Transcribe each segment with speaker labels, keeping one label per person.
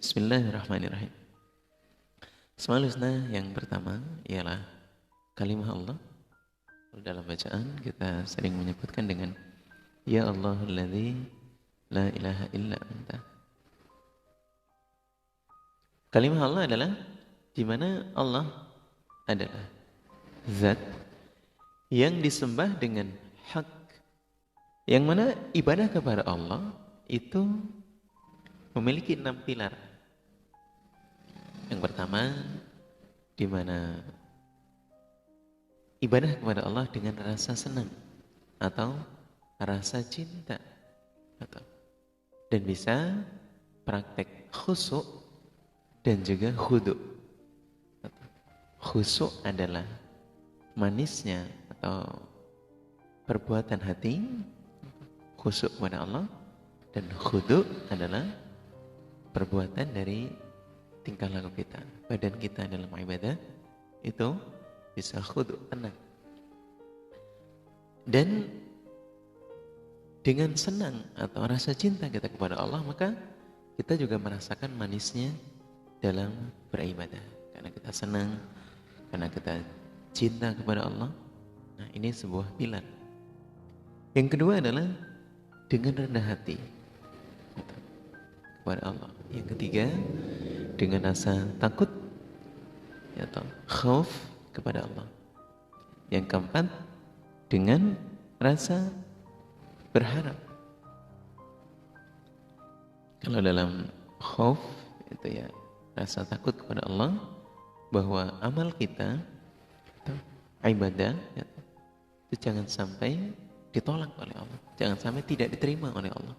Speaker 1: Bismillahirrahmanirrahim. Asmaul Husna yang pertama ialah kalimah Allah. Dalam bacaan kita sering menyebutkan dengan Ya Allahulladzi la ilaha illa anta. Kalimah Allah adalah di mana Allah adalah zat yang disembah dengan hak. Yang mana ibadah kepada Allah itu memiliki 6 pilar. Yang pertama, di mana ibadah kepada Allah dengan rasa senang atau rasa cinta dan bisa praktek khusyuk dan juga khudu. Khusyuk adalah manisnya atau perbuatan hati khusyuk kepada Allah, dan khudu adalah perbuatan dari tingkah laku kita, badan kita dalam ibadah itu bisa khudu, tenang. Dan dengan senang atau rasa cinta kita kepada Allah, maka kita juga merasakan manisnya dalam beribadah. Karena kita senang, karena kita cinta kepada Allah. Nah, ini sebuah pilar. Yang kedua adalah dengan rendah hati kepada Allah. Yang ketiga, dengan rasa takut atau khauf kepada Allah. Yang keempat, dengan rasa berharap. Kalau dalam khauf itu ya rasa takut kepada Allah, bahwa amal kita atau ibadah itu jangan sampai ditolak oleh Allah, jangan sampai tidak diterima oleh Allah.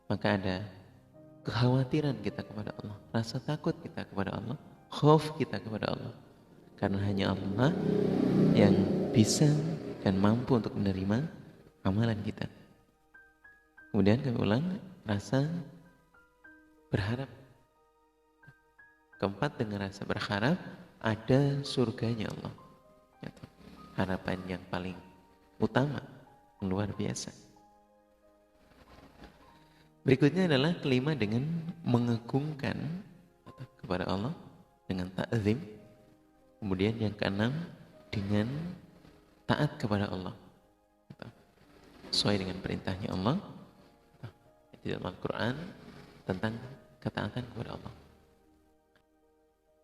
Speaker 1: Maka ada kekhawatiran kita kepada Allah, rasa takut kita kepada Allah, khauf kita kepada Allah. Karena hanya Allah yang bisa dan mampu untuk menerima amalan kita. Kemudian kami ulang, rasa berharap. Keempat, dengan rasa berharap ada surganya Allah. Harapan yang paling utama, luar biasa. Berikutnya adalah kelima, dengan mengagungkan kepada Allah dengan ta'zim. Kemudian yang keenam, dengan taat kepada Allah sesuai dengan perintahnya Allah di dalam Al-Quran tentang ketaatan kepada Allah.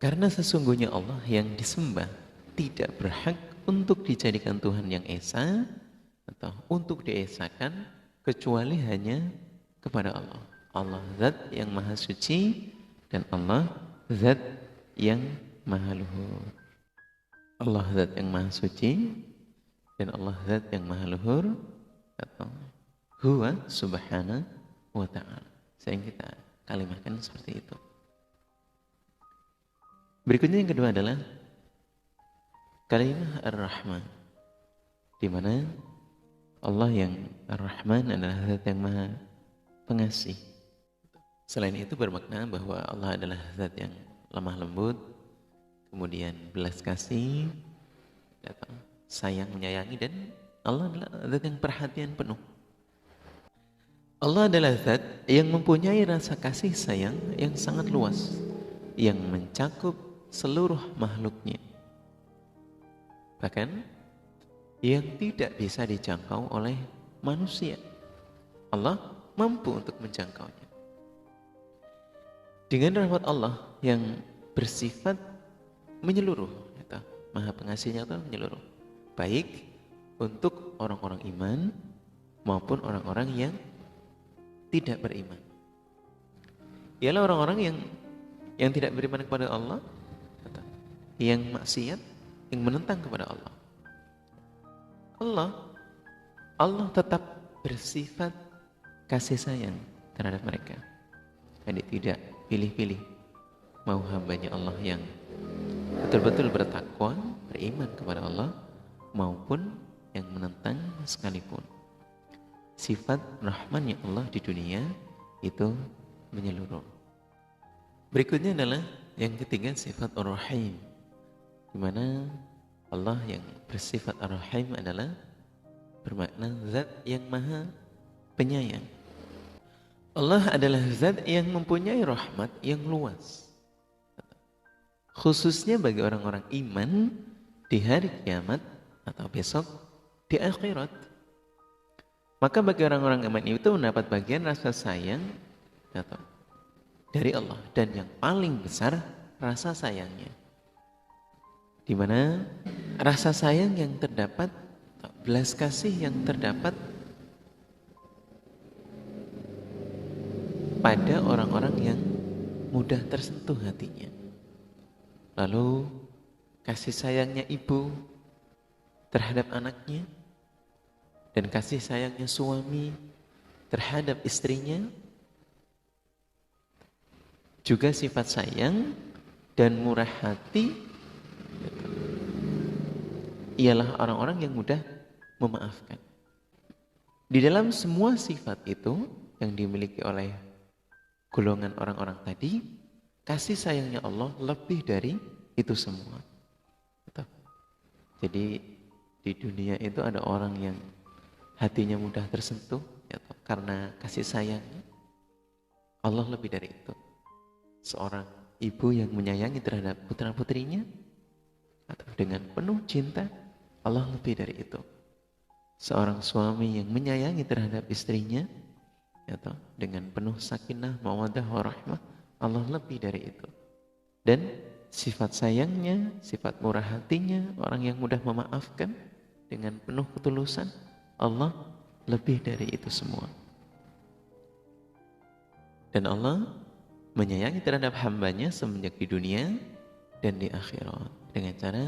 Speaker 1: Karena sesungguhnya Allah yang disembah tidak berhak untuk dijadikan Tuhan yang esa atau untuk diesakan kecuali hanya kepada Allah. Allah zat yang maha suci dan Allah zat yang maha luhur. Allah zat yang maha suci dan Allah zat yang maha luhur atau huwa subhanahu wa ta'ala. Sering kita kalimatkan seperti itu. Berikutnya yang kedua adalah kalimah Ar-Rahman, di mana Allah yang Ar-Rahman adalah zat yang maha pengasih. Selain itu bermakna bahwa Allah adalah zat yang lemah lembut, kemudian belas kasih, sayang menyayangi, dan Allah adalah zat yang perhatian penuh. Allah adalah zat yang mempunyai rasa kasih sayang yang sangat luas, yang mencakup seluruh makhluknya, bahkan yang tidak bisa dijangkau oleh manusia. Allah mampu untuk menjangkaunya. Dengan rahmat Allah yang bersifat menyeluruh, maha pengasihnya itu menyeluruh, baik untuk orang-orang iman maupun orang-orang yang tidak beriman. Ialah orang-orang yang tidak beriman kepada Allah, yang maksiat, yang menentang kepada Allah. Allah tetap bersifat kasih sayang terhadap mereka. Jadi tidak pilih-pilih, mau hambanya Allah yang betul-betul bertakwa, beriman kepada Allah, maupun yang menentang sekalipun. Sifat rahmannya Allah di dunia itu menyeluruh. Berikutnya adalah yang ketiga, sifat Ar-Rahim, di mana Allah yang bersifat Ar-Rahim adalah bermakna zat yang maha penyayang. Allah adalah zat yang mempunyai rahmat yang luas. Khususnya bagi orang-orang iman di hari kiamat atau besok di akhirat. Maka bagi orang-orang iman itu mendapat bagian rasa sayang atau dari Allah, dan yang paling besar rasa sayangnya, di mana rasa sayang yang terdapat, belas kasih yang terdapat pada orang-orang yang mudah tersentuh hatinya. Lalu kasih sayangnya ibu terhadap anaknya, dan kasih sayangnya suami terhadap istrinya, juga sifat sayang dan murah hati ialah orang-orang yang mudah memaafkan. Di dalam semua sifat itu yang dimiliki oleh golongan orang-orang tadi, kasih sayangnya Allah lebih dari itu semua. Jadi di dunia itu ada orang yang hatinya mudah tersentuh karena kasih sayangnya. Allah lebih dari itu. Seorang ibu yang menyayangi terhadap putra-putrinya atau dengan penuh cinta, Allah lebih dari itu. Seorang suami yang menyayangi terhadap istrinya atau dengan penuh sakinah, mawaddah, warahmah, Allah lebih dari itu. Dan sifat sayangnya, sifat murah hatinya, orang yang mudah memaafkan dengan penuh ketulusan, Allah lebih dari itu semua. Dan Allah menyayangi terhadap hambanya semenjak di dunia dan di akhirat dengan cara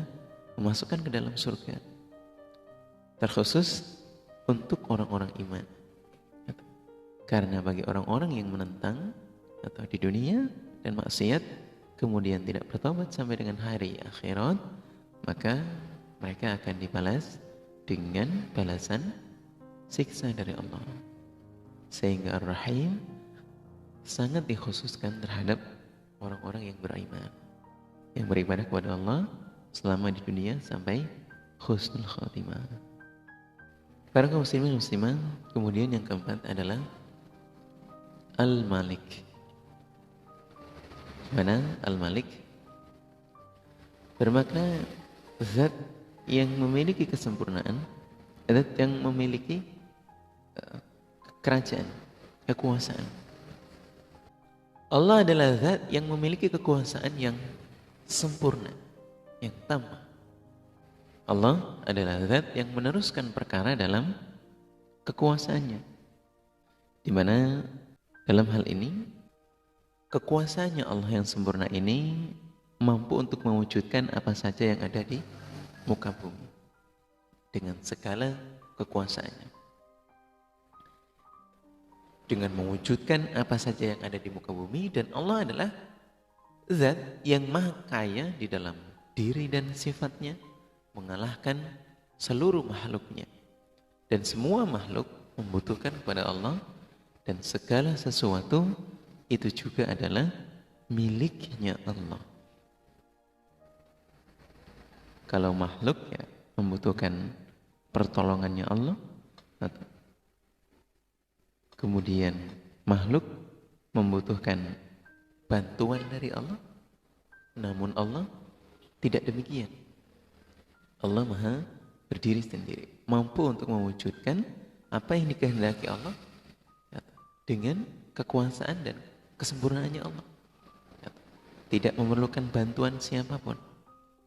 Speaker 1: memasukkan ke dalam surga, terkhusus untuk orang-orang iman. Karena bagi orang-orang yang menentang atau di dunia dan maksiat kemudian tidak bertobat sampai dengan hari akhirat, maka mereka akan dibalas dengan balasan siksa dari Allah. Sehingga Ar-Rahim sangat dikhususkan terhadap orang-orang yang beriman, yang beribadah kepada Allah selama di dunia sampai husnul khatimah. Para kaum muslimin muslimah, kemudian yang keempat adalah Al-Malik. Mana Al-Malik bermakna zat yang memiliki kesempurnaan, zat yang memiliki kerajaan, kekuasaan. Allah adalah zat yang memiliki kekuasaan yang sempurna, yang tamat. Allah adalah zat yang meneruskan perkara dalam kekuasaannya, di mana dalam hal ini kekuasaannya Allah yang sempurna ini mampu untuk mewujudkan apa saja yang ada di muka bumi dengan segala kekuasaannya. Dengan mewujudkan apa saja yang ada di muka bumi, dan Allah adalah zat yang maha kaya di dalam diri dan sifatnya, mengalahkan seluruh makhluknya. Dan semua makhluk membutuhkan kepada Allah, dan segala sesuatu itu juga adalah miliknya Allah. Kalau makhluk ya membutuhkan pertolongannya Allah, kemudian makhluk membutuhkan bantuan dari Allah, namun Allah tidak demikian. Allah maha berdiri sendiri, mampu untuk mewujudkan apa yang dikehendaki Allah dengan kekuasaan dan kesempurnaannya Allah. Tidak memerlukan bantuan siapapun.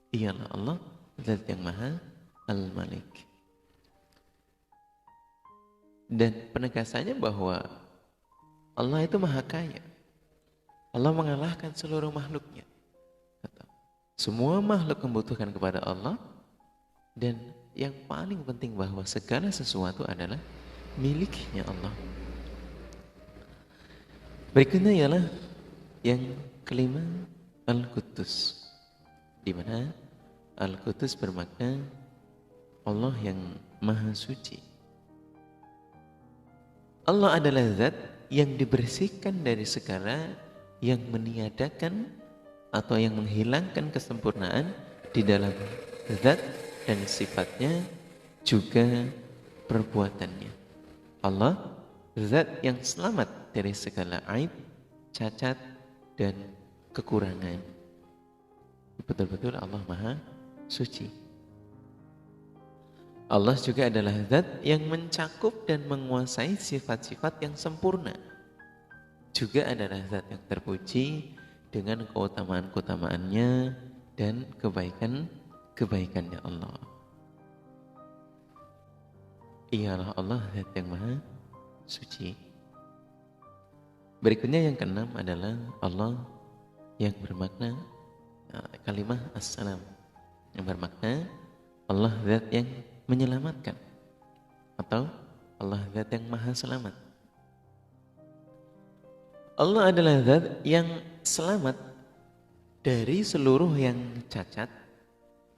Speaker 1: Ialah Allah zat yang maha Al-Malik. Dan penegasannya bahwa Allah itu maha kaya. Allah mengalahkan seluruh makhluknya. Semua makhluk membutuhkan kepada Allah, dan yang paling penting bahwa segala sesuatu adalah miliknya Allah. Berikutnya ialah yang kelima, Al-Quddus, di mana Al-Quddus bermakna Allah yang maha suci. Allah adalah zat yang dibersihkan dari segala yang meniadakan atau yang menghilangkan kesempurnaan di dalam zat dan sifatnya, juga perbuatannya. Allah zat yang selamat dari segala aib, cacat, dan kekurangan. Betul-betul Allah Maha Suci. Allah juga adalah zat yang mencakup dan menguasai sifat-sifat yang sempurna. Juga adalah zat yang terpuji dengan keutamaan-keutamaannya dan kebaikan-kebaikannya Allah. Ialah Allah zat yang Maha Suci. Berikutnya yang keenam adalah Allah yang bermakna kalimah as-salam, yang bermakna Allah zat yang menyelamatkan atau Allah zat yang maha selamat. Allah adalah zat yang selamat dari seluruh yang cacat,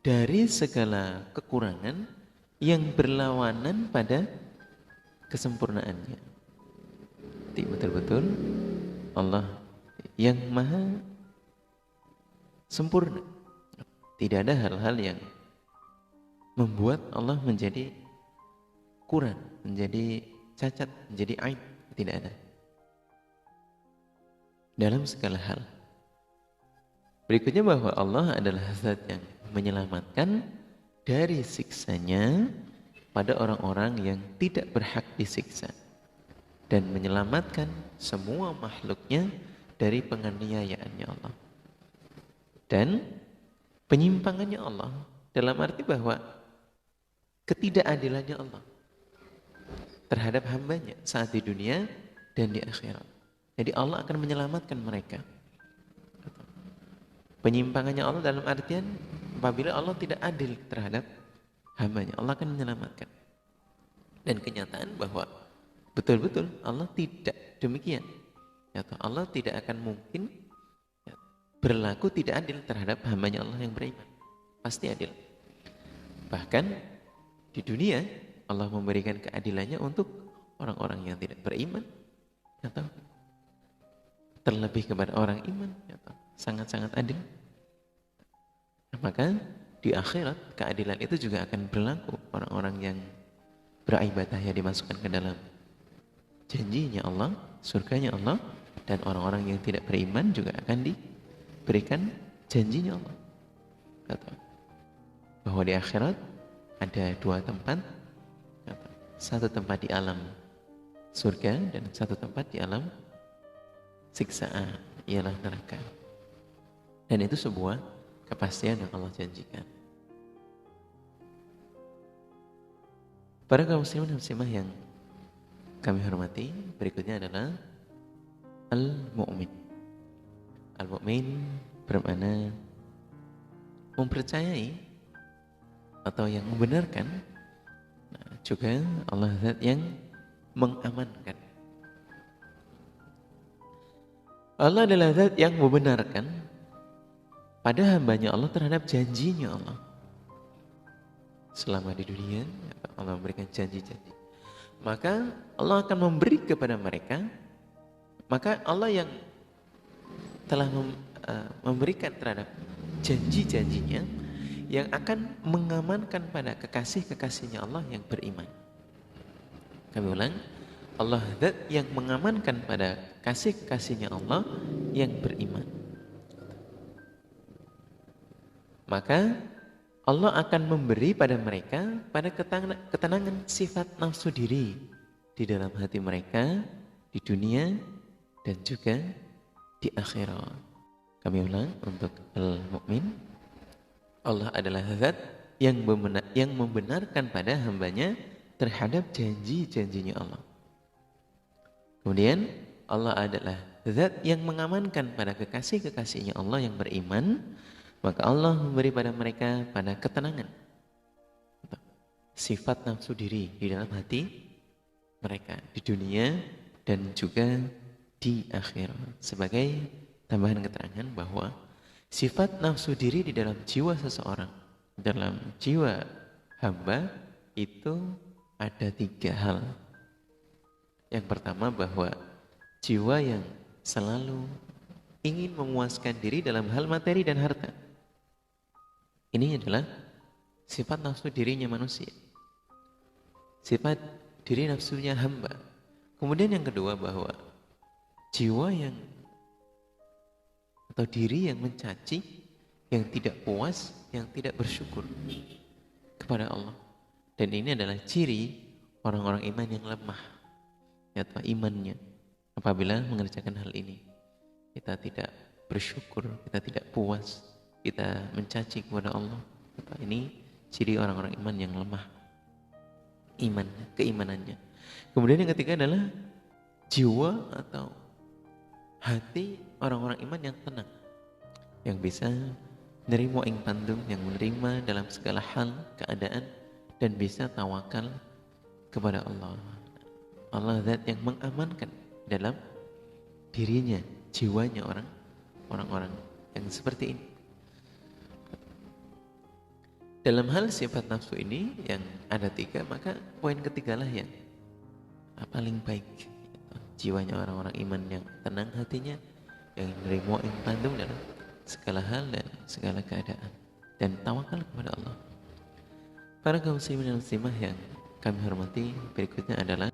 Speaker 1: dari segala kekurangan yang berlawanan pada kesempurnaannya. Betul-betul Allah yang maha sempurna. Tidak ada hal-hal yang membuat Allah menjadi kurang, menjadi cacat, menjadi aib. Tidak ada. Dalam segala hal. Berikutnya bahwa Allah adalah zat yang menyelamatkan dari siksanya pada orang-orang yang tidak berhak disiksa. Dan menyelamatkan semua makhluknya dari penganiayaannya Allah. Dan penyimpangannya Allah dalam arti bahwa ketidakadilannya Allah terhadap hambanya saat di dunia dan di akhirat. Jadi Allah akan menyelamatkan mereka. Penyimpangannya Allah dalam artian apabila Allah tidak adil terhadap hambanya, Allah akan menyelamatkan. Dan kenyataan bahwa betul-betul Allah tidak demikian. Allah tidak akan mungkin berlaku tidak adil terhadap hambanya Allah yang beriman. Pasti adil. Bahkan di dunia Allah memberikan keadilannya untuk orang-orang yang tidak beriman, atau terlebih kepada orang iman, sangat-sangat adil. Maka di akhirat keadilan itu juga akan berlaku. Orang-orang yang beribadah yang dimasukkan ke dalam janjinya Allah, surganya Allah, dan orang-orang yang tidak beriman juga akan diberikan janjinya Allah. Bahwa di akhirat ada dua tempat, satu tempat di alam surga dan satu tempat di alam siksaan, ialah neraka. Dan itu sebuah kepastian yang Allah janjikan. Para kaum muslimin dan muslimah yang kami hormati, berikutnya adalah al-mu'min. Al-mu'min bermakna mempercayai atau yang membenarkan. Juga Allah zat yang mengamankan. Allah adalah zat yang membenarkan pada hambanya Allah terhadap janjinya Allah. Selama di dunia Allah memberikan janji-janji, maka Allah akan memberi kepada mereka. Maka Allah yang telah memberikan terhadap janji-janjinya yang akan mengamankan pada kekasih-kekasihnya Allah yang beriman. Kami ulang, Allah zat yang mengamankan pada kasih-kekasihnya Allah yang beriman. Maka Allah akan memberi pada mereka pada ketenangan sifat nafsu diri di dalam hati mereka di dunia dan juga di akhirat. Kami ulang untuk al-mu'min. Allah adalah zat yang membenarkan pada hambanya terhadap janji-janjinya Allah. Kemudian Allah adalah zat yang mengamankan pada kekasih-kekasihnya Allah yang beriman. Maka Allah memberi pada mereka pada ketenangan sifat nafsu diri di dalam hati mereka di dunia dan juga di akhirat. Sebagai tambahan keterangan bahwa sifat nafsu diri di dalam jiwa seseorang, dalam jiwa hamba itu ada 3 hal. Yang pertama bahwa jiwa yang selalu ingin memuaskan diri dalam hal materi dan harta. Ini adalah sifat nafsu dirinya manusia. Sifat diri nafsunya hamba. Kemudian yang kedua bahwa jiwa yang atau diri yang mencaci, yang tidak puas, yang tidak bersyukur kepada Allah. Dan ini adalah ciri orang-orang iman yang lemah, atau imannya. Apabila mengerjakan hal ini, kita tidak bersyukur, kita tidak puas, kita mencaci kepada Allah. Ini ciri orang-orang iman yang lemah iman, keimanannya. Kemudian yang ketiga adalah jiwa atau hati orang-orang iman yang tenang, yang bisa menerima ing pandum, yang menerima dalam segala hal keadaan, dan bisa tawakal kepada Allah. Allah zat yang mengamankan dalam dirinya, jiwanya orang-orang yang seperti ini. Dalam hal sifat nafsu ini yang ada 3, maka poin ketigalah yang paling baik. Jiwanya orang-orang iman yang tenang hatinya, yang menerima ing pandum dalam segala hal dan segala keadaan, dan tawakal kepada Allah. Para kaum muslimin dan muslimah yang kami hormati, berikutnya adalah